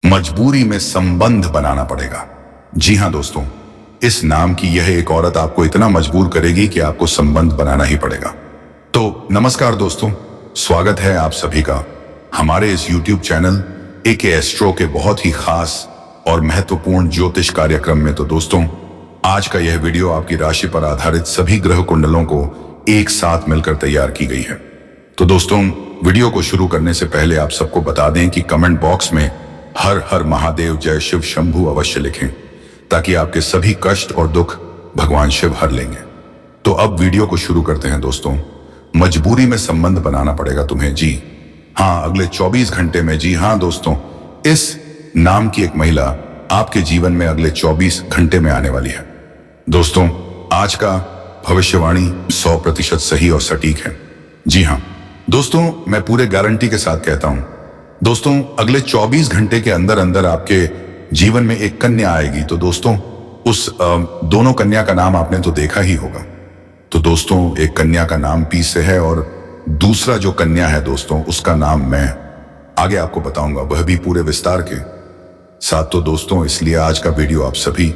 मजबूरी में संबंध बनाना पड़ेगा। जी हाँ दोस्तों, इस नाम की यह एक औरत आपको इतना मजबूर करेगी कि आपको संबंध बनाना ही पड़ेगा। तो नमस्कार दोस्तों, स्वागत है आप सभी का हमारे इस YouTube चैनल AK एस्ट्रो के बहुत ही खास और महत्वपूर्ण ज्योतिष कार्यक्रम में। तो दोस्तों, आज का यह वीडियो आपकी राशि पर आधारित सभी ग्रह कुंडलों को एक साथ मिलकर तैयार की गई है। तो दोस्तों, वीडियो को शुरू करने से पहले आप सबको बता दें कि कमेंट बॉक्स में हर हर महादेव जय शिव शंभू अवश्य लिखें, ताकि आपके सभी कष्ट और दुख भगवान शिव हर लेंगे। तो अब वीडियो को शुरू करते हैं दोस्तों। मजबूरी में संबंध बनाना पड़ेगा तुम्हें। जी हाँ, अगले 24 घंटे में, जी हाँ दोस्तों, इस नाम की एक महिला आपके जीवन में अगले 24 घंटे में आने वाली है। दोस्तों, आज का भविष्यवाणी 100% सही और सटीक है। जी हाँ दोस्तों, मैं पूरे गारंटी के साथ कहता हूं दोस्तों, अगले 24 घंटे के अंदर अंदर आपके जीवन में एक कन्या आएगी। तो दोस्तों, उस दोनों कन्या का नाम आपने तो देखा ही होगा। तो दोस्तों, एक कन्या का नाम पी से है और दूसरा जो कन्या है दोस्तों, उसका नाम मैं आगे आपको बताऊंगा, वह भी पूरे विस्तार के साथ। तो दोस्तों, इसलिए आज का वीडियो आप सभी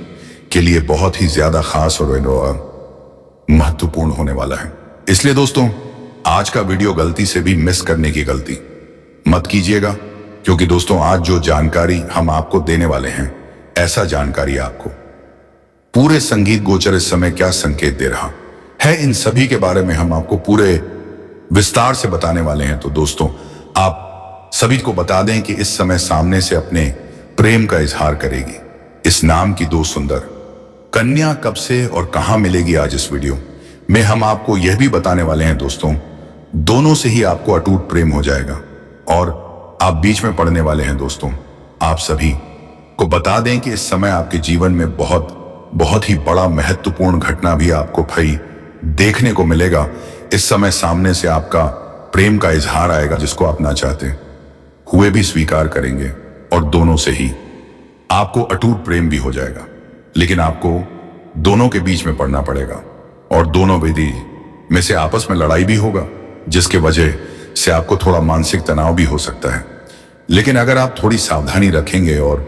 के लिए बहुत ही ज्यादा खास और महत्वपूर्ण होने वाला है। इसलिए दोस्तों, आज का वीडियो गलती से भी मिस करने की गलती मत कीजिएगा, क्योंकि दोस्तों, आज जो जानकारी हम आपको देने वाले हैं, ऐसा जानकारी आपको पूरे संगीत गोचर इस समय क्या संकेत दे रहा है, इन सभी के बारे में हम आपको पूरे विस्तार से बताने वाले हैं। तो दोस्तों, आप सभी को बता दें कि इस समय सामने से अपने प्रेम का इजहार करेगी इस नाम की दो सुंदर कन्या। कब से और कहां मिलेगी, आज इस वीडियो में हम आपको यह भी बताने वाले हैं दोस्तों। दोनों से ही आपको अटूट प्रेम हो जाएगा और आप बीच में पड़ने वाले हैं। दोस्तों, आप सभी को बता दें कि इस समय आपके जीवन में बहुत ही बड़ा महत्वपूर्ण घटना भी आपको भाई देखने को मिलेगा। इस समय सामने से आपका प्रेम का इजहार आएगा, जिसको आप ना चाहते हुए भी स्वीकार करेंगे और दोनों से ही आपको अटूट प्रेम भी हो जाएगा। लेकिन आपको दोनों के बीच में पड़ना पड़ेगा और दोनों विधि में से आपस में लड़ाई भी होगा, जिसके वजह से आपको थोड़ा मानसिक तनाव भी हो सकता है। लेकिन अगर आप थोड़ी सावधानी रखेंगे और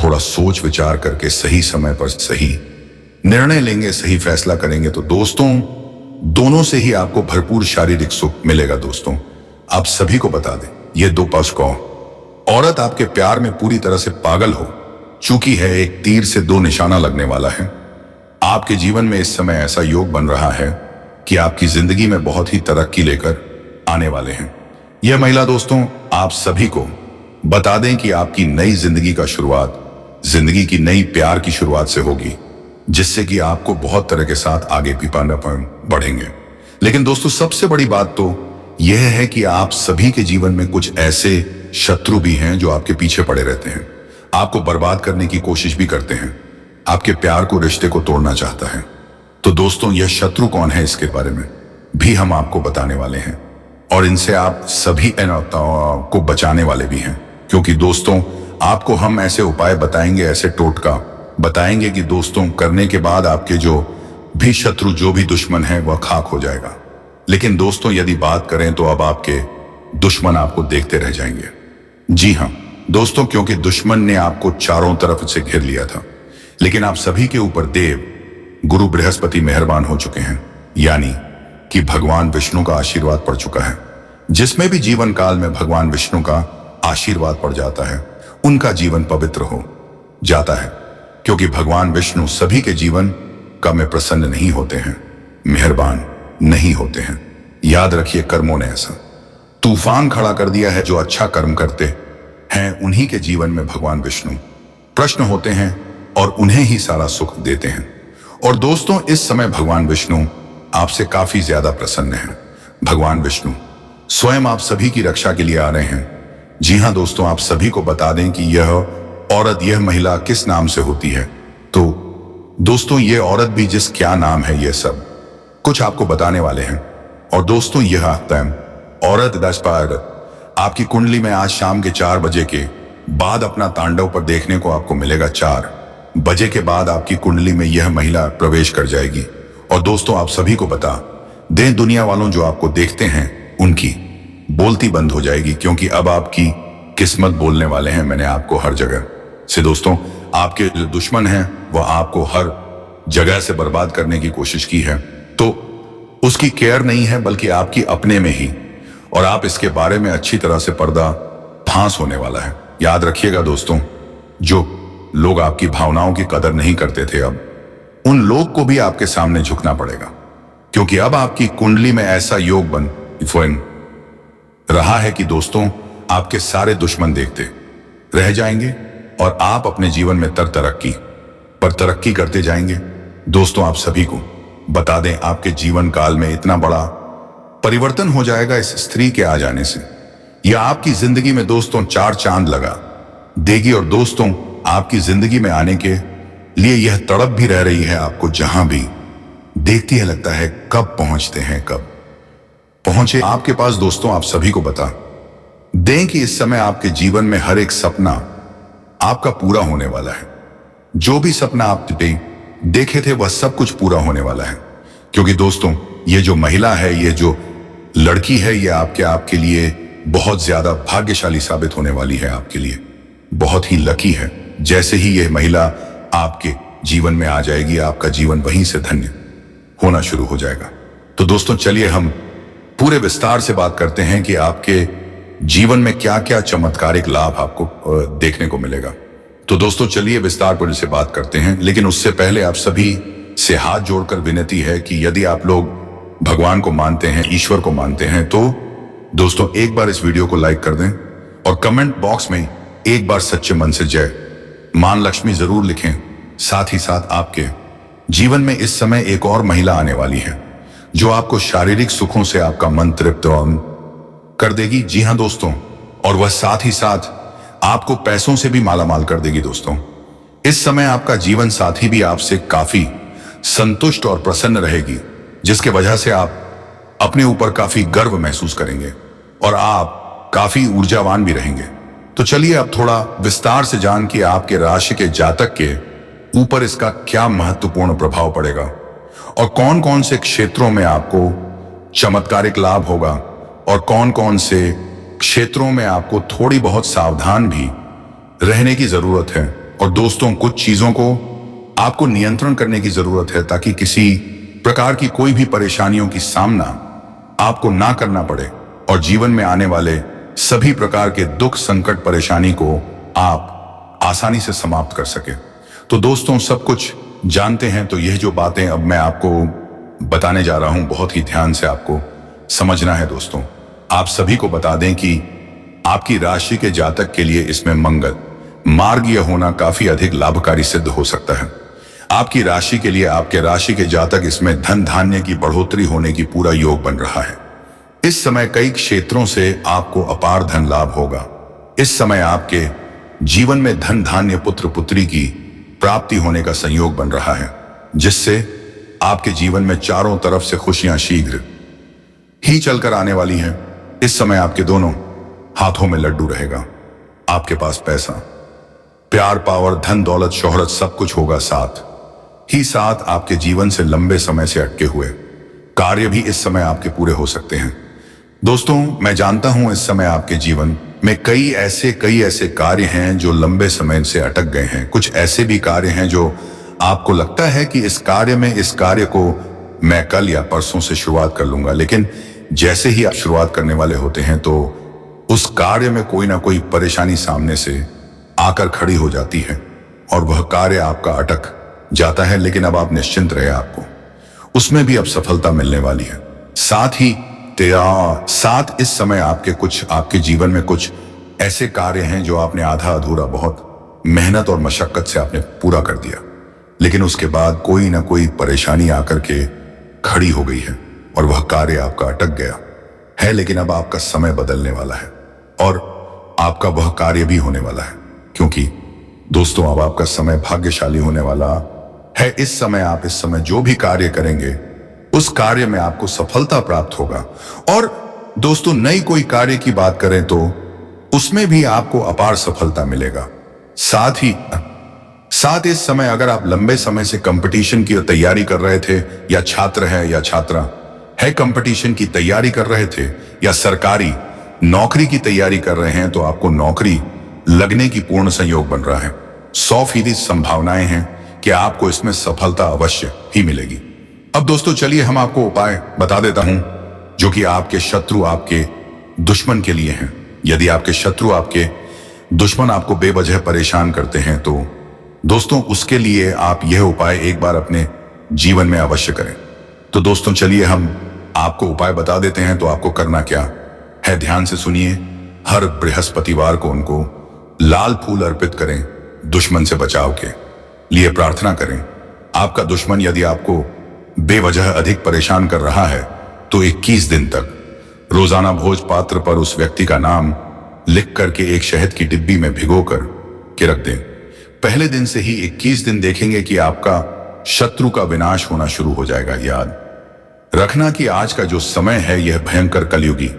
थोड़ा सोच विचार करके सही समय पर सही निर्णय लेंगे, सही फैसला करेंगे, तो दोस्तों, दोनों से ही आपको भरपूर शारीरिक सुख मिलेगा। दोस्तों, आप सभी को बता दें, ये दो पक्ष को औरत आपके प्यार में पूरी तरह से पागल हो चुकी है। एक तीर से दो निशाना लगने वाला है। आपके जीवन में इस समय ऐसा योग बन रहा है कि आपकी जिंदगी में बहुत ही तरक्की लेकर आने वाले हैं। यह महिला दोस्तों, आप सभी को बता दें कि आपकी नई जिंदगी का शुरुआत, जिंदगी की नई प्यार की शुरुआत से होगी, जिससे कि आपको बहुत तरह के साथ आगे भी बढ़ेंगे। लेकिन दोस्तों, सबसे बड़ी बात तो यह है कि आप सभी के जीवन में कुछ ऐसे शत्रु भी हैं जो आपके पीछे पड़े रहते हैं, आपको बर्बाद करने की कोशिश भी करते हैं, आपके प्यार को, रिश्ते को तोड़ना चाहता है। तो दोस्तों, यह शत्रु कौन है, इसके बारे में भी हम आपको बताने वाले हैं और इनसे आप सभी को बचाने वाले भी हैं। क्योंकि दोस्तों, आपको हम ऐसे उपाय बताएंगे, ऐसे टोटका बताएंगे कि दोस्तों, करने के बाद आपके जो भी शत्रु, जो भी दुश्मन है, वह खाक हो जाएगा। लेकिन दोस्तों, यदि बात करें तो अब आपके दुश्मन आपको देखते रह जाएंगे। जी हाँ दोस्तों, क्योंकि दुश्मन ने आपको चारों तरफ से घेर लिया था। लेकिन आप सभी के ऊपर देव गुरु बृहस्पति मेहरबान हो चुके हैं, यानी कि भगवान विष्णु का आशीर्वाद पड़ चुका है। जिसमें भी जीवन काल में भगवान विष्णु का आशीर्वाद पड़ जाता है, उनका जीवन पवित्र हो जाता है। क्योंकि भगवान विष्णु सभी के जीवन का में प्रसन्न नहीं होते हैं, मेहरबान नहीं होते हैं। याद रखिए, कर्मों ने ऐसा तूफान खड़ा कर दिया है। जो अच्छा कर्म करते हैं, उन्हीं के जीवन में भगवान विष्णु प्रश्न होते हैं और उन्हें ही सारा सुख देते हैं। और दोस्तों, इस समय भगवान विष्णु आपसे काफी ज्यादा प्रसन्न है। भगवान विष्णु स्वयं आप सभी की रक्षा के लिए आ रहे हैं। जी हाँ दोस्तों, आप सभी को बता दें कि यह औरत, यह महिला किस नाम से होती है। तो दोस्तों, ये औरत भी जिस क्या नाम है, यह सब कुछ आपको बताने वाले हैं। और दोस्तों, यह औरत 10 बार आपकी कुंडली में आज शाम के 4 बजे के बाद अपना तांडव पर देखने को आपको मिलेगा। 4 बजे के बाद आपकी कुंडली में यह महिला प्रवेश कर जाएगी। और दोस्तों, आप सभी को बता दें, दुनिया वालों जो आपको देखते हैं, उनकी बोलती बंद हो जाएगी, क्योंकि अब आपकी किस्मत बोलने वाले हैं मैंने आपको हर जगह से। दोस्तों, आपके जो दुश्मन हैं वह आपको हर जगह से बर्बाद करने की कोशिश की है, तो उसकी केयर नहीं है बल्कि आपकी अपने में ही, और आप इसके बारे में अच्छी तरह से पर्दा फांस होने वाला है। याद रखिएगा दोस्तों, जो लोग आपकी भावनाओं की कदर नहीं करते थे, अब उन लोग को भी आपके सामने झुकना पड़ेगा, क्योंकि अब आपकी कुंडली में ऐसा योग बन रहा है कि दोस्तों आपके सारे दुश्मन देखते रह जाएंगे और आप अपने जीवन में तरक्की पर तरक्की करते जाएंगे। दोस्तों, आप सभी को बता दें, आपके जीवन काल में इतना बड़ा परिवर्तन हो जाएगा इस स्त्री के आ जाने से। यह आपकी जिंदगी में दोस्तों 4 चांद लगा देगी, और दोस्तों आपकी जिंदगी में आने के लिए यह तड़प भी रह रही है आपको। जहां भी देखती है लगता है कब पहुंचते हैं, कब पहुंचे आपके पास। दोस्तों, आप सभी को बता दें कि इस समय आपके जीवन में हर एक सपना आपका पूरा होने वाला है। जो भी सपना आप देखे थे वह सब कुछ पूरा होने वाला है, क्योंकि दोस्तों ये जो महिला है, ये जो लड़की है, ये आपके लिए बहुत ज्यादा भाग्यशाली साबित होने वाली है, आपके लिए बहुत ही लकी है। जैसे ही यह महिला आपके जीवन में आ जाएगी, आपका जीवन वहीं से धन्य होना शुरू हो जाएगा। तो दोस्तों चलिए हम पूरे विस्तार से बात करते हैं कि आपके जीवन में क्या क्या चमत्कारिक लाभ आपको देखने को मिलेगा। तो दोस्तों चलिए विस्तार पर से बात करते हैं, लेकिन उससे पहले आप सभी से हाथ जोड़कर विनती है कि यदि आप लोग भगवान को मानते हैं, ईश्वर को मानते हैं, तो दोस्तों एक बार इस वीडियो को लाइक कर दें और कमेंट बॉक्स में एक बार सच्चे मन से जय मां लक्ष्मी जरूर लिखें। साथ ही साथ आपके जीवन में इस समय एक और महिला आने वाली है जो आपको शारीरिक सुखों से आपका मन तृप्त कर देगी। जी हां दोस्तों, और वह साथ ही साथ आपको पैसों से भी मालामाल कर देगी। दोस्तों, इस समय आपका जीवन साथी भी आपसे काफी संतुष्ट और प्रसन्न रहेगी, जिसके वजह से आप अपने ऊपर काफी गर्व महसूस करेंगे और आप काफी ऊर्जावान भी रहेंगे। तो चलिए अब थोड़ा विस्तार से जान कि आपके राशि के जातक के ऊपर इसका क्या महत्वपूर्ण प्रभाव पड़ेगा और कौन कौन से क्षेत्रों में आपको चमत्कारिक लाभ होगा और कौन कौन से क्षेत्रों में आपको थोड़ी बहुत सावधान भी रहने की जरूरत है। और दोस्तों कुछ चीजों को आपको नियंत्रण करने की जरूरत है ताकि किसी प्रकार की कोई भी परेशानियों की सामना आपको ना करना पड़े और जीवन में आने वाले सभी प्रकार के दुख, संकट, परेशानी को आप आसानी से समाप्त कर सके। तो दोस्तों सब कुछ जानते हैं, तो यह जो बातें अब मैं आपको बताने जा रहा हूं बहुत ही ध्यान से आपको समझना है। दोस्तों आप सभी को बता दें कि आपकी राशि के जातक के लिए इसमें मंगल मार्गीय होना काफी अधिक लाभकारी सिद्ध हो सकता है। आपकी राशि के लिए, आपके राशि के जातक, इसमें धन धान्य की बढ़ोतरी होने की पूरा योग बन रहा है। इस समय कई क्षेत्रों से आपको अपार धन लाभ होगा। इस समय आपके जीवन में धन धान्य, पुत्र पुत्री की प्राप्ति होने का संयोग बन रहा है, जिससे आपके जीवन में चारों तरफ से खुशियां शीघ्र ही चलकर आने वाली हैं। इस समय आपके दोनों हाथों में लड्डू रहेगा, आपके पास पैसा, प्यार, पावर, धन, दौलत, शोहरत सब कुछ होगा। साथ ही साथ आपके जीवन से लंबे समय से अटके हुए कार्य भी इस समय आपके पूरे हो सकते हैं। दोस्तों मैं जानता हूं इस समय आपके जीवन में कई ऐसे कार्य हैं जो लंबे समय से अटक गए हैं। कुछ ऐसे भी कार्य हैं जो आपको लगता है कि इस कार्य को मैं कल या परसों से शुरुआत कर लूंगा, लेकिन जैसे ही आप शुरुआत करने वाले होते हैं तो उस कार्य में कोई ना कोई परेशानी सामने से आकर खड़ी हो जाती है और वह कार्य आपका अटक जाता है। लेकिन अब आप निश्चिंत रहे, आपको उसमें भी अब सफलता मिलने वाली है। साथ इस समय आपके जीवन में कुछ ऐसे कार्य हैं जो आपने आधा अधूरा बहुत मेहनत और मशक्कत से आपने पूरा कर दिया, लेकिन उसके बाद कोई ना कोई परेशानी आकर के खड़ी हो गई है और वह कार्य आपका अटक गया है। लेकिन अब आपका समय बदलने वाला है और आपका वह कार्य भी होने वाला है, क्योंकि दोस्तों अब आपका समय भाग्यशाली होने वाला है। इस समय जो भी कार्य करेंगे उस कार्य में आपको सफलता प्राप्त होगा। और दोस्तों नई कोई कार्य की बात करें तो उसमें भी आपको अपार सफलता मिलेगा। साथ इस समय अगर आप लंबे समय से कंपटीशन की तैयारी कर रहे थे, या छात्र है या छात्रा है कंपटीशन की तैयारी कर रहे थे, या सरकारी नौकरी की तैयारी कर रहे हैं तो आपको नौकरी लगने की पूर्ण संयोग बन रहा है। 100% संभावनाएं हैं कि आपको इसमें सफलता अवश्य ही मिलेगी। अब दोस्तों चलिए हम आपको उपाय बता देता हूं जो कि आपके शत्रु, आपके दुश्मन के लिए हैं। यदि आपके शत्रु, आपके दुश्मन आपको बेवजह परेशान करते हैं तो दोस्तों उसके लिए आप यह उपाय एक बार अपने जीवन में अवश्य करें। तो दोस्तों चलिए हम आपको उपाय बता देते हैं। तो आपको करना क्या है, ध्यान से सुनिए। हर बृहस्पतिवार को उनको लाल फूल अर्पित करें। दुश्मन से बचाव के लिए प्रार्थना करें। आपका दुश्मन यदि आपको बेवजह अधिक परेशान कर रहा है तो 21 दिन तक रोजाना भोज पात्र पर उस व्यक्ति का नाम लिख करके एक शहद की डिब्बी में भिगोकर के रख दें। पहले दिन से ही 21 दिन देखेंगे कि आपका शत्रु का विनाश होना शुरू हो जाएगा। याद रखना कि आज का जो समय है यह भयंकर कलयुगी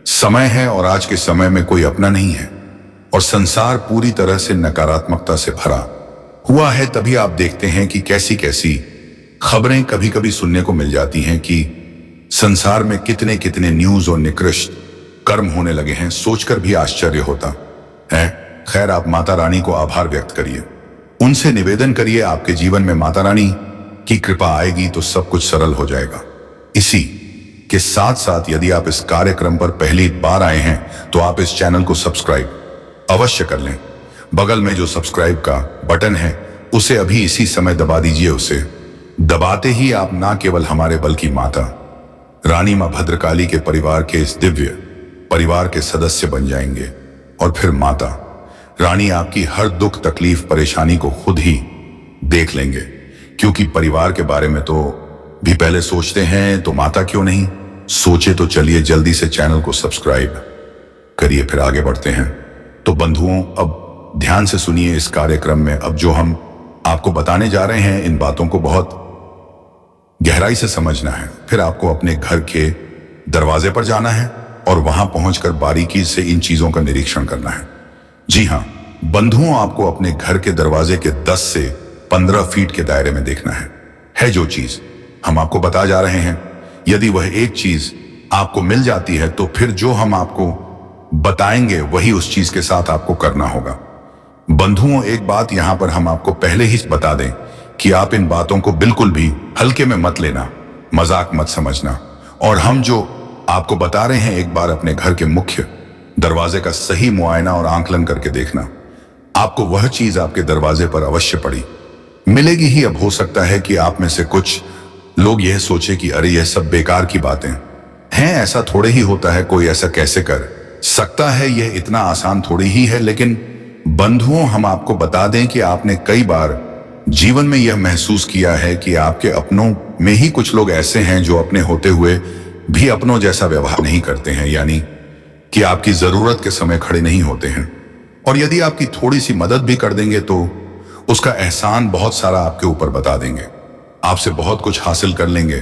समय है और आज के समय में कोई अपना नहीं है और संसार पूरी तरह से नकारात्मकता से भरा हुआ है। तभी आप देखते हैं कि कैसी कैसी खबरें कभी कभी सुनने को मिल जाती हैं कि संसार में कितने कितने न्यूज और निकृष्ट कर्म होने लगे हैं। सोचकर भी आश्चर्य होता है। खैर, आप माता रानी को आभार व्यक्त करिए, उनसे निवेदन करिए। आपके जीवन में माता रानी की कृपा आएगी तो सब कुछ सरल हो जाएगा। इसी के साथ साथ यदि आप इस कार्यक्रम पर पहली बार आए हैं तो आप इस चैनल को सब्सक्राइब अवश्य कर लें। बगल में जो सब्सक्राइब का बटन है उसे अभी इसी समय दबा दीजिए। उसे दबाते ही आप ना केवल हमारे बल्कि माता रानी मां भद्रकाली के परिवार के इस दिव्य परिवार के सदस्य बन जाएंगे और फिर माता रानी आपकी हर दुख तकलीफ परेशानी को खुद ही देख लेंगे। क्योंकि परिवार के बारे में तो भी पहले सोचते हैं तो माता क्यों नहीं सोचे। तो चलिए जल्दी से चैनल को सब्सक्राइब करिए, फिर आगे बढ़ते हैं। तो बंधुओं अब ध्यान से सुनिए इस कार्यक्रम में। अब जो हम आपको बताने जा रहे हैं इन बातों को बहुत गहराई से समझना है। फिर आपको अपने घर के दरवाजे पर जाना है और वहां पहुंचकर बारीकी से इन चीजों का निरीक्षण करना है। जी हां बंधुओं, आपको अपने घर के दरवाजे के 10 से 15 फीट के दायरे में देखना है जो चीज हम आपको बता जा रहे हैं। यदि वह एक चीज आपको मिल जाती है तो फिर जो हम आपको बताएंगे वही उस चीज के साथ आपको करना होगा। बंधुओं, एक बात यहां पर हम आपको पहले ही बता दें कि आप इन बातों को बिल्कुल भी हल्के में मत लेना, मजाक मत समझना। और हम जो आपको बता रहे हैं एक बार अपने घर के मुख्य दरवाजे का सही मुआयना और आंकलन करके देखना। आपको वह चीज आपके दरवाजे पर अवश्य पड़ी मिलेगी ही। अब हो सकता है कि आप में से कुछ लोग यह सोचे कि अरे यह सब बेकार की बातें हैं, ऐसा थोड़े ही होता है, कोई ऐसा कैसे कर सकता है, यह इतना आसान थोड़ी ही है। लेकिन बंधुओं, हम आपको बता दें कि आपने कई बार जीवन में यह महसूस किया है कि आपके अपनों में ही कुछ लोग ऐसे हैं जो अपने होते हुए भी अपनों जैसा व्यवहार नहीं करते हैं, यानी कि आपकी जरूरत के समय खड़े नहीं होते हैं। और यदि आपकी थोड़ी सी मदद भी कर देंगे तो उसका एहसान बहुत सारा आपके ऊपर बता देंगे, आपसे बहुत कुछ हासिल कर लेंगे,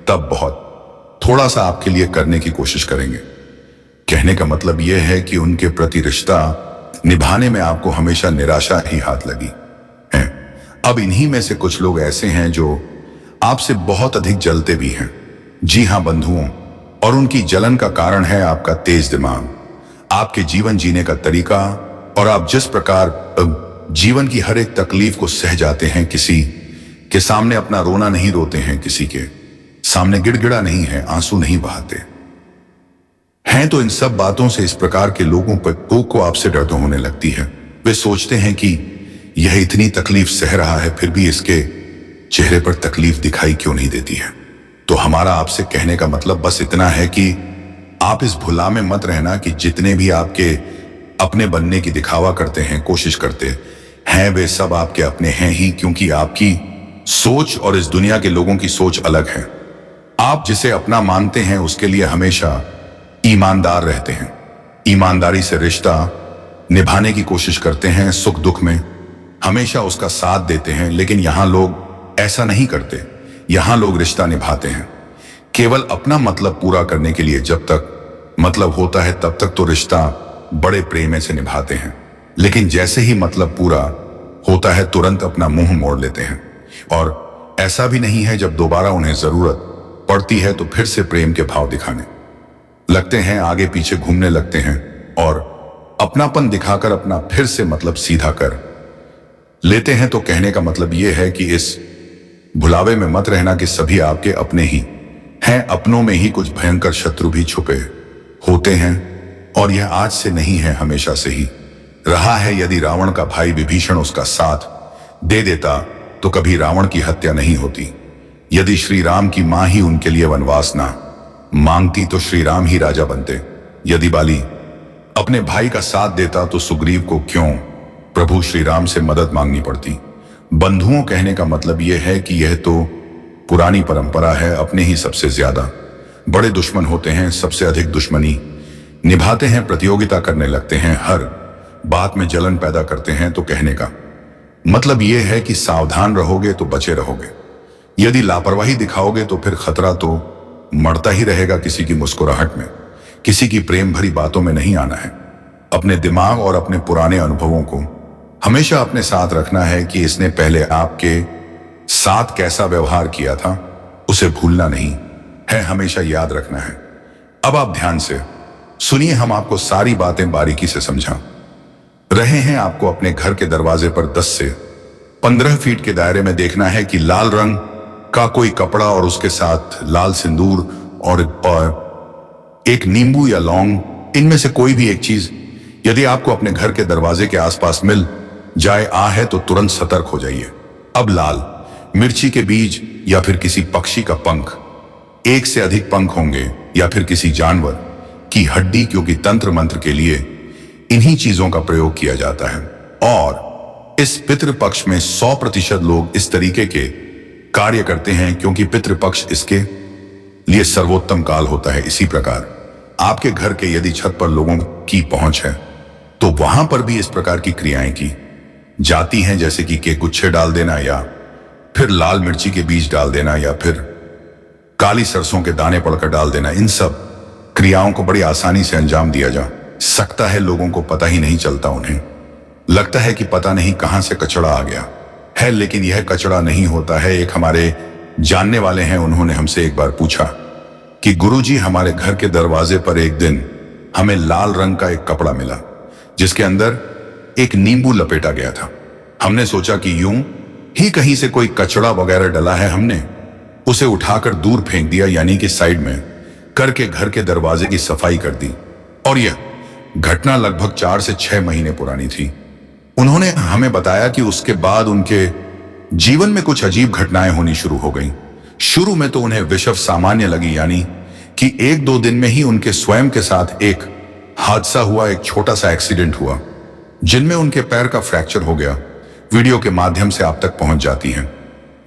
तब बहुत थोड़ा सा आपके लिए करने की कोशिश करेंगे। कहने का मतलब यह है कि उनके प्रति रिश्ता निभाने में आपको हमेशा निराशा ही हाथ लगी है। अब इन्हीं में से कुछ लोग ऐसे हैं जो आपसे बहुत अधिक जलते भी हैं। जी हां बंधुओं, और उनकी जलन का कारण है आपका तेज दिमाग, आपके जीवन जीने का तरीका और आप जिस प्रकार जीवन की हर एक तकलीफ को सह जाते हैं। किसी के सामने अपना रोना नहीं रोते हैं, किसी के सामने गिड़गिड़ा नहीं है, आंसू नहीं बहाते हैं। तो इन सब बातों से इस प्रकार के लोगों पर को आपसे डर तो होने लगती है। वे सोचते हैं कि यह इतनी तकलीफ सह रहा है फिर भी इसके चेहरे पर तकलीफ दिखाई क्यों नहीं देती है। तो हमारा आपसे कहने का मतलब बस इतना है कि आप इस भुला में मत रहना कि जितने भी आपके अपने बनने की दिखावा करते हैं, कोशिश करते हैं, वे सब आपके अपने हैं ही, क्योंकि आपकी सोच और इस दुनिया के लोगों की सोच अलग है। आप जिसे अपना मानते हैं उसके लिए हमेशा ईमानदार रहते हैं, ईमानदारी से रिश्ता निभाने की कोशिश करते हैं, सुख दुख में हमेशा उसका साथ देते हैं। लेकिन यहां लोग ऐसा नहीं करते। यहां लोग रिश्ता निभाते हैं केवल अपना मतलब पूरा करने के लिए। जब तक मतलब होता है तब तक तो रिश्ता बड़े प्रेम से निभाते हैं, लेकिन जैसे ही मतलब पूरा होता है तुरंत अपना मुंह मोड़ लेते हैं। और ऐसा भी नहीं है जब दोबारा उन्हें जरूरत पड़ती है तो फिर से प्रेम के भाव दिखाने लगते हैं, आगे पीछे घूमने लगते हैं और अपनापन दिखाकर अपना फिर से मतलब सीधा कर लेते हैं। तो कहने का मतलब यह है कि इस भुलावे में मत रहना कि सभी आपके अपने ही हैं। अपनों में ही कुछ भयंकर शत्रु भी छुपे होते हैं और यह आज से नहीं है, हमेशा से ही रहा है। यदि रावण का भाई विभीषण उसका साथ दे देता तो कभी रावण की हत्या नहीं होती। यदि श्री राम की मां ही उनके लिए वनवास ना मांगती तो श्री राम ही राजा बनते। यदि बाली अपने भाई का साथ देता तो सुग्रीव को क्यों प्रभु श्री राम से मदद मांगनी पड़ती। बंधुओं, कहने का मतलब यह है कि यह तो पुरानी परंपरा है। अपने ही सबसे ज्यादा बड़े दुश्मन होते हैं, सबसे अधिक दुश्मनी निभाते हैं, प्रतियोगिता करने लगते हैं, हर बात में जलन पैदा करते हैं। तो कहने का मतलब यह है कि सावधान रहोगे तो बचे रहोगे, यदि लापरवाही दिखाओगे तो फिर खतरा तो मरता ही रहेगा। किसी की मुस्कुराहट में, किसी की प्रेम भरी बातों में नहीं आना है। अपने दिमाग और अपने पुराने अनुभवों को हमेशा अपने साथ रखना है कि इसने पहले आपके साथ कैसा व्यवहार किया था, उसे भूलना नहीं है, हमेशा याद रखना है। अब आप ध्यान से सुनिए, हम आपको सारी बातें बारीकी से समझा रहे हैं। आपको अपने घर के दरवाजे पर 10 से 15 फीट के दायरे में देखना है कि लाल रंग का कोई कपड़ा और उसके साथ लाल सिंदूर और एक नींबू या लौंग, इनमें से कोई भी एक चीज यदि आपको अपने घर के दरवाजे के आसपास मिल जाए है तो तुरंत सतर्क हो जाइए। अब लाल मिर्ची के बीज या फिर किसी पक्षी का पंख, एक से अधिक पंख होंगे या फिर किसी जानवर की हड्डी, क्योंकि तंत्र मंत्र के लिए इन्हीं चीजों का प्रयोग किया जाता है। और इस पितृपक्ष में 100% लोग इस तरीके के कार्य करते हैं, क्योंकि पितृपक्ष इसके लिए सर्वोत्तम काल होता है। इसी प्रकार आपके घर के यदि छत पर लोगों की पहुंच है तो वहां पर भी इस प्रकार की क्रियाएं की जाती हैं, जैसे कि गुच्छे डाल देना या फिर लाल मिर्ची के बीज डाल देना या फिर काली सरसों के दाने पड़कर डाल देना। इन सब क्रियाओं को बड़ी आसानी से अंजाम दिया जा सकता है। लोगों को पता ही नहीं चलता, उन्हें लगता है कि पता नहीं कहां से कचड़ा आ गया है, लेकिन यह कचड़ा नहीं होता है। एक हमारे जानने वाले हैं, उन्होंने हमसे एक बार पूछा कि गुरुजी, हमारे घर के दरवाजे पर एक दिन हमें लाल रंग का एक कपड़ा मिला जिसके अंदर एक नींबू लपेटा गया था। हमने सोचा कि यूं ही कहीं से कोई कचड़ा वगैरह डला है, हमने उसे उठाकर दूर फेंक दिया, यानी कि साइड में करके घर के दरवाजे की सफाई कर दी। और यह घटना लगभग 4 से 6 महीने पुरानी थी। उन्होंने हमें बताया कि उसके बाद उनके जीवन में कुछ अजीब घटनाएं होनी शुरू हो गईं। शुरू में तो उन्हें विषव सामान्य लगी, यानी कि 1-2 दिन में ही उनके स्वयं के साथ एक हादसा हुआ, एक छोटा सा एक्सीडेंट हुआ जिनमें उनके पैर का फ्रैक्चर हो गया। वीडियो के माध्यम से आप तक पहुंच जाती हैं,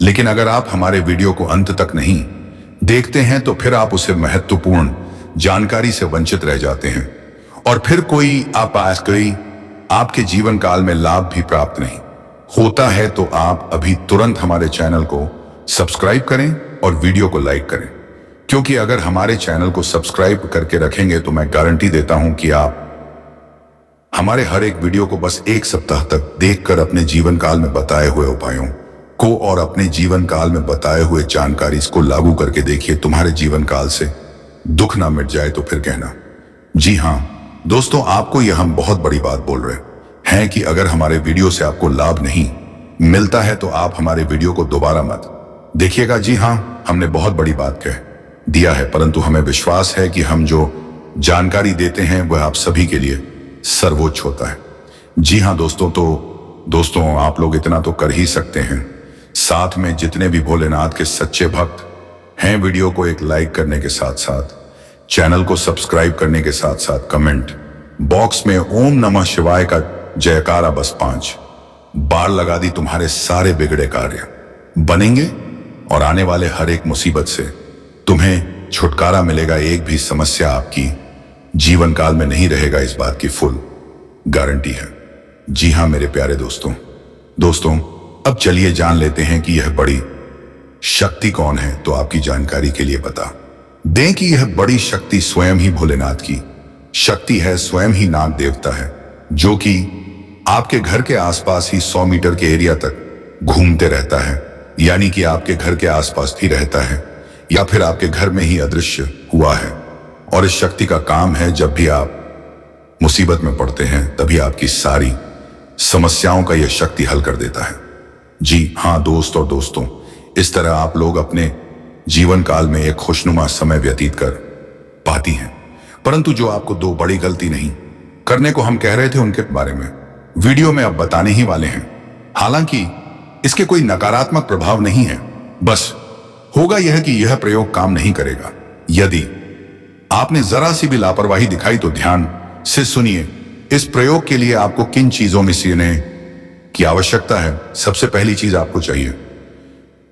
लेकिन अगर आप हमारे वीडियो को अंत तक नहीं देखते हैं तो फिर आप उसे महत्वपूर्ण जानकारी से वंचित रह जाते हैं और फिर कोई आपके जीवन काल में लाभ भी प्राप्त नहीं होता है। तो आप अभी तुरंत हमारे चैनल को सब्सक्राइब करें और वीडियो को लाइक करें, क्योंकि अगर हमारे चैनल को सब्सक्राइब करके रखेंगे तो मैं गारंटी देता हूं कि आप हमारे हर एक वीडियो को बस 1 सप्ताह तक देखकर अपने जीवन काल में बताए हुए उपायों को और अपने जीवन काल में बताए हुए जानकारी को लागू करके देखिए। तुम्हारे जीवन काल से दुख ना मिट जाए तो फिर कहना। जी हाँ दोस्तों, आपको यह हम बहुत बड़ी बात बोल रहे हैं कि अगर हमारे वीडियो से आपको लाभ नहीं मिलता है तो आप हमारे वीडियो को दोबारा मत देखिएगा। जी हाँ, हमने बहुत बड़ी बात कह दिया है, परंतु हमें विश्वास है कि हम जो जानकारी देते हैं वह आप सभी के लिए सर्वोच्च होता है। जी हाँ दोस्तों, तो दोस्तों आप लोग इतना तो कर ही सकते हैं, साथ में जितने भी भोलेनाथ के सच्चे भक्त हैं, वीडियो को एक लाइक करने के साथ साथ चैनल को सब्सक्राइब करने के साथ साथ कमेंट बॉक्स में ओम नमः शिवाय का जयकारा बस 5 बार लगा दी, तुम्हारे सारे बिगड़े कार्य बनेंगे और आने वाले हर एक मुसीबत से तुम्हें छुटकारा मिलेगा। एक भी समस्या आपकी जीवन काल में नहीं रहेगा, इस बात की फुल गारंटी है। जी हाँ मेरे प्यारे दोस्तों अब चलिए जान लेते हैं कि यह बड़ी शक्ति कौन है। तो आपकी जानकारी के लिए बता दें कि यह बड़ी शक्ति स्वयं ही भोलेनाथ की शक्ति है, स्वयं ही नाग देवता है, जो कि आपके घर के आसपास ही 100 मीटर के एरिया तक घूमते रहता है, यानी कि आपके घर के आसपास ही रहता है या फिर आपके घर में ही अदृश्य हुआ है। और इस शक्ति का काम है जब भी आप मुसीबत में पड़ते हैं तभी आपकी सारी समस्याओं का यह शक्ति हल कर देता है। जी हाँ दोस्त और दोस्तों, इस तरह आप लोग अपने जीवन काल में एक खुशनुमा समय व्यतीत कर पाती हैं। परंतु जो आपको दो बड़ी गलती नहीं करने को हम कह रहे थे उनके बारे में वीडियो में अब बताने ही वाले हैं। हालांकि इसके कोई नकारात्मक प्रभाव नहीं है, बस होगा यह कि यह प्रयोग काम नहीं करेगा। यदि आपने जरा सी भी लापरवाही दिखाई तो ध्यान से सुनिए। इस प्रयोग के लिए आपको किन चीजों में सीने की आवश्यकता है। सबसे पहली चीज आपको चाहिए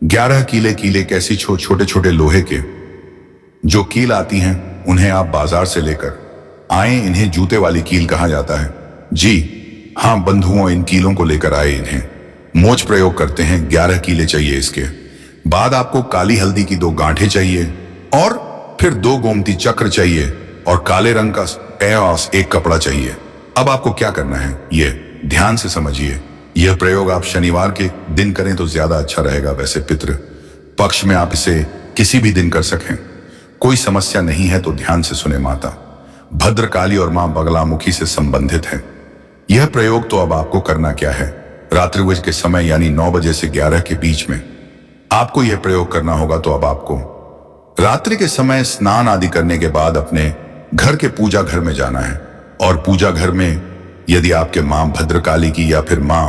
11 कीले कैसी छोटे छोटे लोहे के जो कील आती हैं, उन्हें आप बाजार से लेकर आए। इन्हें जूते वाली कील कहा जाता है। जी हाँ बंधुओं, इन कीलों को लेकर आए, इन्हें मोच प्रयोग करते हैं। 11 कीले चाहिए। इसके बाद आपको काली हल्दी की 2 गांठें चाहिए और फिर 2 गोमती चक्र चाहिए और काले रंग का एक कपड़ा चाहिए। अब आपको क्या करना है ये ध्यान से समझिए। यह प्रयोग आप शनिवार के दिन करें तो ज्यादा अच्छा रहेगा। वैसे पितृ पक्ष में आप इसे किसी भी दिन कर सकें, कोई समस्या नहीं है। तो ध्यान से सुने, माता भद्रकाली और मां बगलामुखी से संबंधित है यह प्रयोग। तो अब आपको करना क्या है, रात्रि के समय यानी 9 बजे से 11 के बीच में आपको यह प्रयोग करना होगा। तो अब आपको रात्रि के समय स्नान आदि करने के बाद अपने घर के पूजा घर में जाना है और पूजा घर में यदि आपके मां भद्रकाली की या फिर मां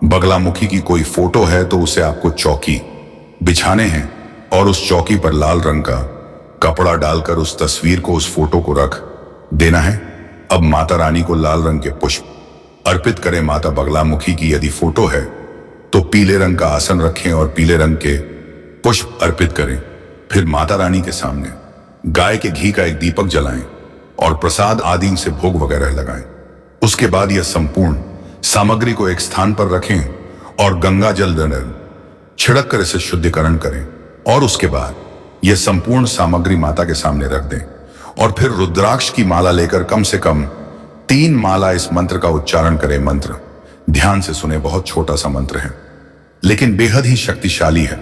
बगलामुखी की कोई फोटो है तो उसे आपको चौकी बिछाने हैं और उस चौकी पर लाल रंग का कपड़ा डालकर उस तस्वीर को, उस फोटो को रख देना है। अब माता रानी को लाल रंग के पुष्प अर्पित करें। माता बगलामुखी की यदि फोटो है तो पीले रंग का आसन रखें और पीले रंग के पुष्प अर्पित करें। फिर माता रानी के सामने गाय के घी का एक दीपक जलाएं और प्रसाद आदि से भोग वगैरह लगाएं। उसके बाद यह संपूर्ण सामग्री को एक स्थान पर रखें और गंगा जल छिड़क कर इसे शुद्धिकरण करें और उसके बाद यह संपूर्ण सामग्री माता के सामने रख दें और फिर रुद्राक्ष की माला लेकर कम से कम 3 माला इस मंत्र का उच्चारण करें। मंत्र ध्यान से सुने, बहुत छोटा सा मंत्र है लेकिन बेहद ही शक्तिशाली है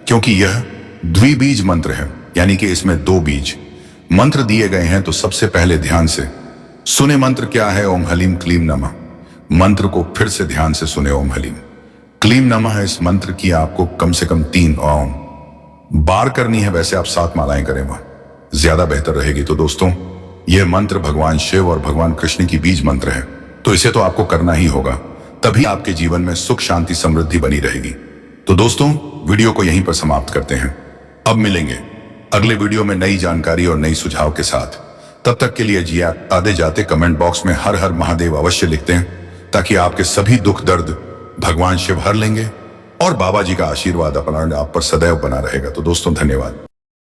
क्योंकि यह द्विबीज मंत्र है, यानी कि इसमें 2 बीज मंत्र दिए गए हैं। तो सबसे पहले ध्यान से सुने मंत्र क्या है, ओम हलीम क्लीम नमः। मंत्र को फिर से ध्यान से सुने, ओम हलीम क्लीम नमः। इस मंत्र की आपको कम से कम 3 ओम बार करनी है। वैसे आप 7 मालाएं करें, वह ज्यादा बेहतर रहेगी। तो दोस्तों, यह मंत्र भगवान शिव और भगवान कृष्ण की बीज मंत्र है, तो इसे तो आपको करना ही होगा, तभी आपके जीवन में सुख शांति समृद्धि बनी रहेगी। तो दोस्तों, वीडियो को यहीं पर समाप्त करते हैं। अब मिलेंगे अगले वीडियो में नई जानकारी और नई सुझाव के साथ। तब तक के लिए जी आते जाते कमेंट बॉक्स में हर हर महादेव अवश्य लिखते हैं ताकि आपके सभी दुख दर्द भगवान शिव हर लेंगे और बाबा जी का आशीर्वाद अपना आप पर सदैव बना रहेगा। तो दोस्तों, धन्यवाद।